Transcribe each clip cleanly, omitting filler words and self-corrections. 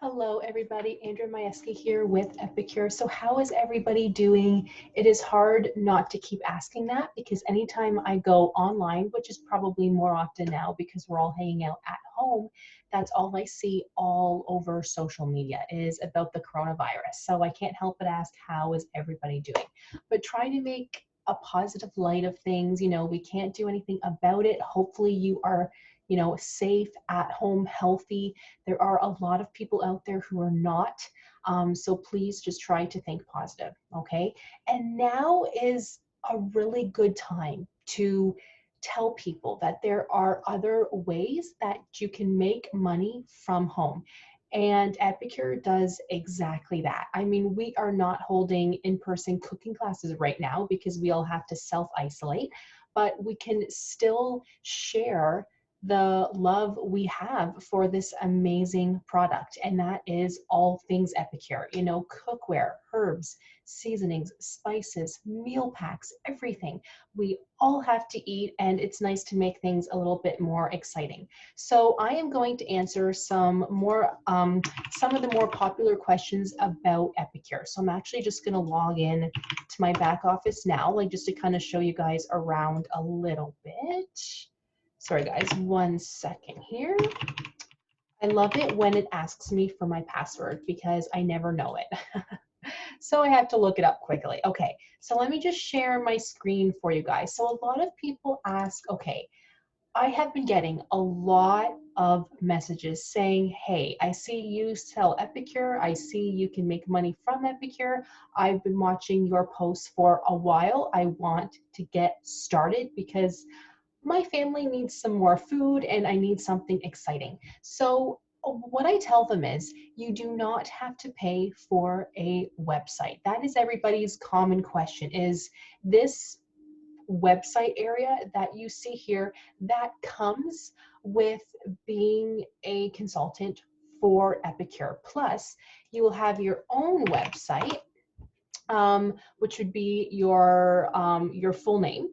Hello, everybody. Andrea Majewski here with Epicure. So how is everybody doing? It is hard not to keep asking that because anytime I go online, which is probably more often now because we're all hanging out at home, that's all I see all over social media is about the coronavirus. So I can't help but ask, how is everybody doing? But try to make a positive light of things. We can't do anything about it. Hopefully you are, safe at home, healthy. There are a lot of people out there who are not. So please just try to think positive, okay? And now is a really good time to tell people that there are other ways that you can make money from home. And Epicure does exactly that. I mean, we are not holding in-person cooking classes right now because we all have to self-isolate, but we can still share the love we have for this amazing product, and that is all things Epicure. Cookware, herbs, seasonings, spices, meal packs, everything. We all have to eat, and it's nice to make things a little bit more exciting. So I am going to answer some of the more popular questions about Epicure. So I'm actually just going to log in to my back office now, like just to kind of show you guys around a little bit. Sorry guys, 1 second here. I love it when it asks me for my password because I never know it. So I have to look it up quickly. Okay, so let me just share my screen for you guys. So a lot of people ask, okay, I have been getting a lot of messages saying, hey, I see you sell Epicure. I see you can make money from Epicure. I've been watching your posts for a while. I want to get started because my family needs some more food and I need something exciting. So what I tell them is you do not have to pay for a website. That is everybody's common question, is this website area that you see here, that comes with being a consultant for Epicure. Plus, you will have your own website, which would be your full name,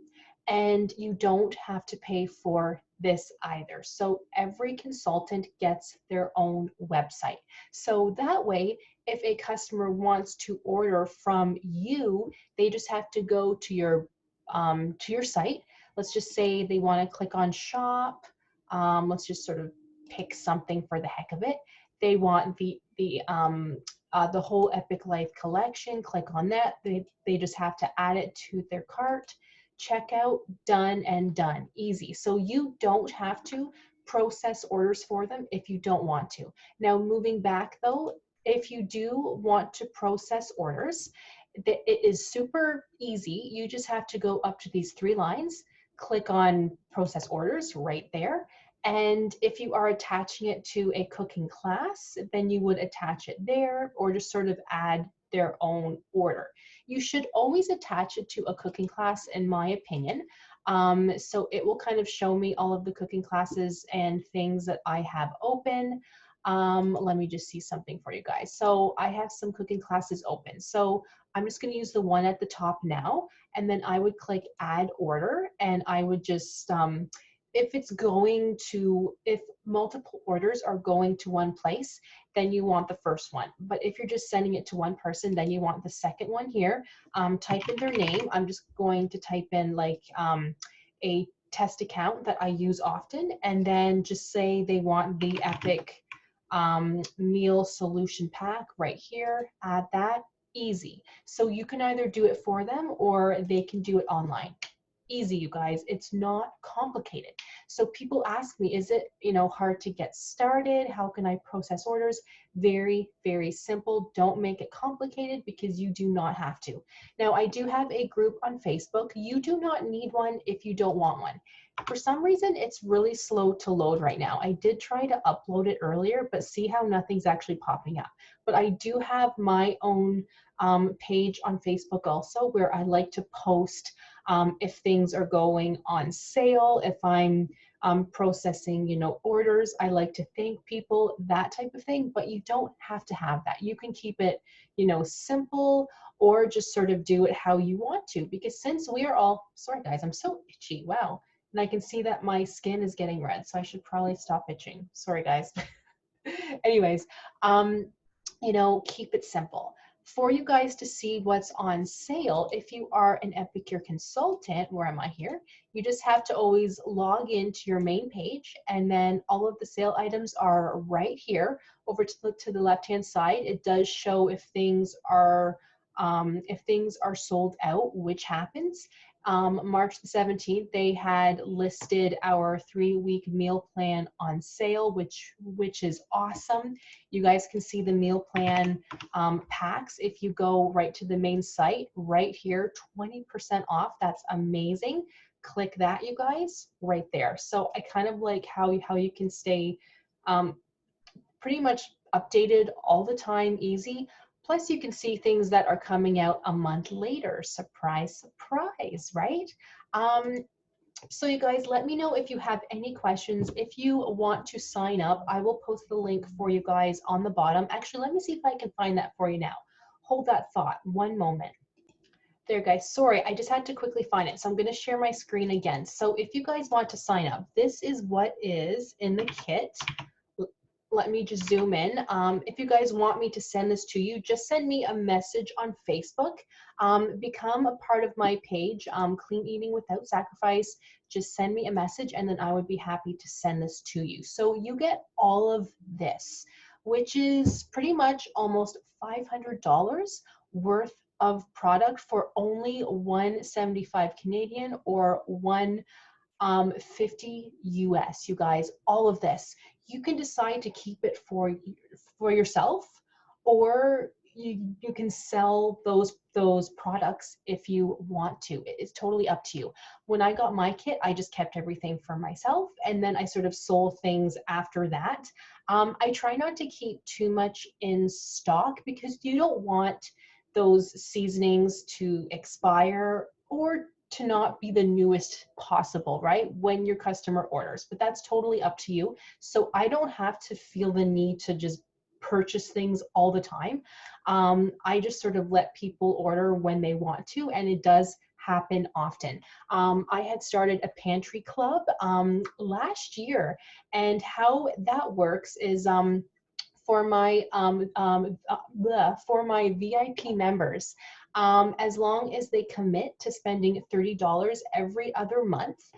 and you don't have to pay for this either. So every consultant gets their own website. So that way, if a customer wants to order from you, they just have to go to your site. Let's just say they want to click on shop. Let's just sort of pick something for the heck of it. They want the whole Epic Life collection. Click on that. They just have to add it to their cart. Checkout, done and done. Easy. So you don't have to process orders for them if you don't want to. Now, moving back though, if you do want to process orders, it is super easy. You just have to go up to these 3 lines, click on process orders right there. And if you are attaching it to a cooking class, then you would attach it there or just sort of add their own order. You should always attach it to a cooking class, in my opinion. So it will kind of show me all of the cooking classes and things that I have open. Let me just see something for you guys. So I have some cooking classes open. So I'm just going to use the one at the top now, and then I would click add order, and I would just, if multiple orders are going to one place, then you want the first one. But if you're just sending it to one person, then you want the second one here. Type in their name. I'm just going to type in like a test account that I use often, and then just say they want the Epic meal solution pack right here. Add that. Easy. So you can either do it for them or they can do it online. Easy, you guys. It's not complicated. So people ask me, is it, hard to get started? How can I process orders? Very, very simple. Don't make it complicated because you do not have to. Now, I do have a group on Facebook. You do not need one if you don't want one. For some reason, it's really slow to load right now. I did try to upload it earlier, but see how nothing's actually popping up. But I do have my own page on Facebook also, where I like to post if things are going on sale, if I'm processing, orders. I like to thank people, that type of thing, but you don't have to have that. You can keep it, simple, or just sort of do it how you want to, because since we are all, sorry guys, I'm so itchy, wow. And I can see that my skin is getting red, so I should probably stop itching. Sorry guys. Anyways, you know, keep it simple. For you guys to see what's on sale, if you are an Epicure consultant, where am I here? You just have to always log into your main page, and then all of the sale items are right here over to the left-hand side. It does show if things are sold out, which happens. March the 17th, they had listed our 3-week meal plan on sale, which is awesome. You guys can see the meal plan packs. If you go right to the main site, right here, 20% off. That's amazing. Click that, you guys, right there. So I kind of like how you can stay pretty much updated all the time, easy. Plus you can see things that are coming out a month later. Surprise, surprise, right? So you guys, let me know if you have any questions. If you want to sign up, I will post the link for you guys on the bottom. Actually, let me see if I can find that for you now. Hold that thought, one moment. There, guys, sorry, I just had to quickly find it. So I'm gonna share my screen again. So if you guys want to sign up, this is what is in the kit. Let me just zoom in. If you guys want me to send this to you, just send me a message on Facebook. Become a part of my page, Clean Eating Without Sacrifice. Just send me a message and then I would be happy to send this to you. So you get all of this, which is pretty much almost $500 worth of product for only $175 Canadian or $150 US, you guys. All of this, you can decide to keep it for yourself, or you can sell those products if you want to. It's totally up to you. When I got my kit, I just kept everything for myself, and then I sort of sold things after that. I try not to keep too much in stock because you don't want those seasonings to expire or to not be the newest possible, right, when your customer orders. But that's totally up to you. So I don't have to feel the need to just purchase things all the time. I just sort of let people order when they want to, and it does happen often. I had started a pantry club last year, and how that works is for my VIP members, as long as they commit to spending $30 every other month,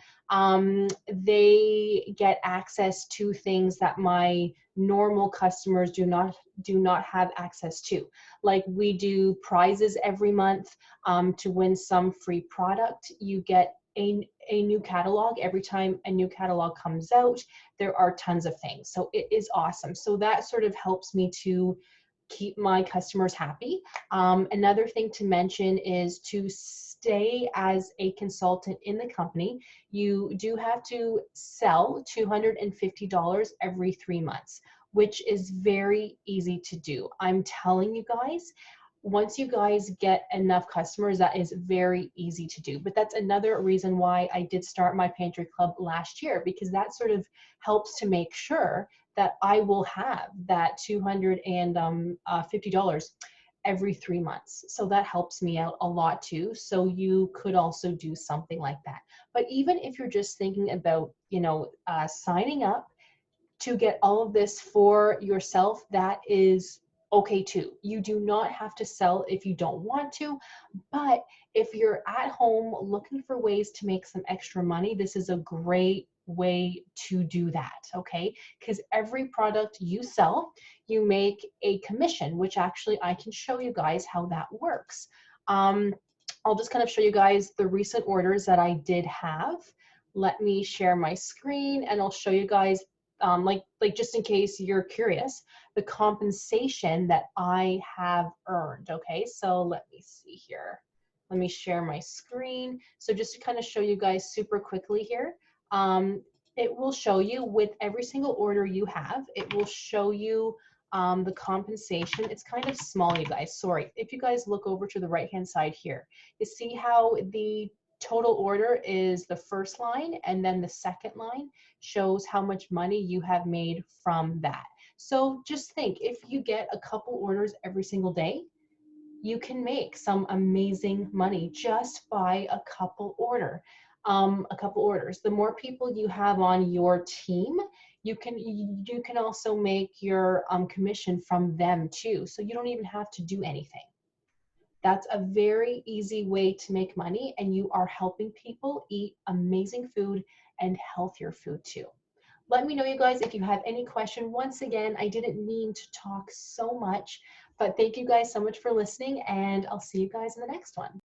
they get access to things that my normal customers do not have access to. Like, we do prizes every month. To win some free product, you get a new catalog every time a new catalog comes out. There are tons of things, so it is awesome. So that sort of helps me to keep my customers happy. Another thing to mention is to stay as a consultant in the company, you do have to sell $250 every 3 months, which is very easy to do. I'm telling you guys, once you guys get enough customers, that is very easy to do. But that's another reason why I did start my pantry club last year, because that sort of helps to make sure that I will have that $250 every 3 months. So that helps me out a lot too. So you could also do something like that. But even if you're just thinking about, signing up to get all of this for yourself, that is okay too. You do not have to sell if you don't want to, but if you're at home looking for ways to make some extra money, this is a great way to do that, okay? Because every product you sell, you make a commission, which actually I can show you guys how that works. I'll just kind of show you guys the recent orders that I did have. Let me share my screen and I'll show you guys, like just in case you're curious, the compensation that I have earned, okay? So let me see here. Let me share my screen. So just to kind of show you guys super quickly here, it will show you with every single order you have, it will show you the compensation. It's kind of small, you guys, sorry. If you guys look over to the right-hand side here, you see how the total order is the first line, and then the second line shows how much money you have made from that. So just think, if you get a couple orders every single day, you can make some amazing money just by a couple orders. The more people you have on your team, You can also make your commission from them too. So you don't even have to do anything. That's a very easy way to make money, and you are helping people eat amazing food and healthier food too. Let me know, you guys, if you have any question. Once again, I didn't mean to talk so much, but thank you guys so much for listening, and I'll see you guys in the next one.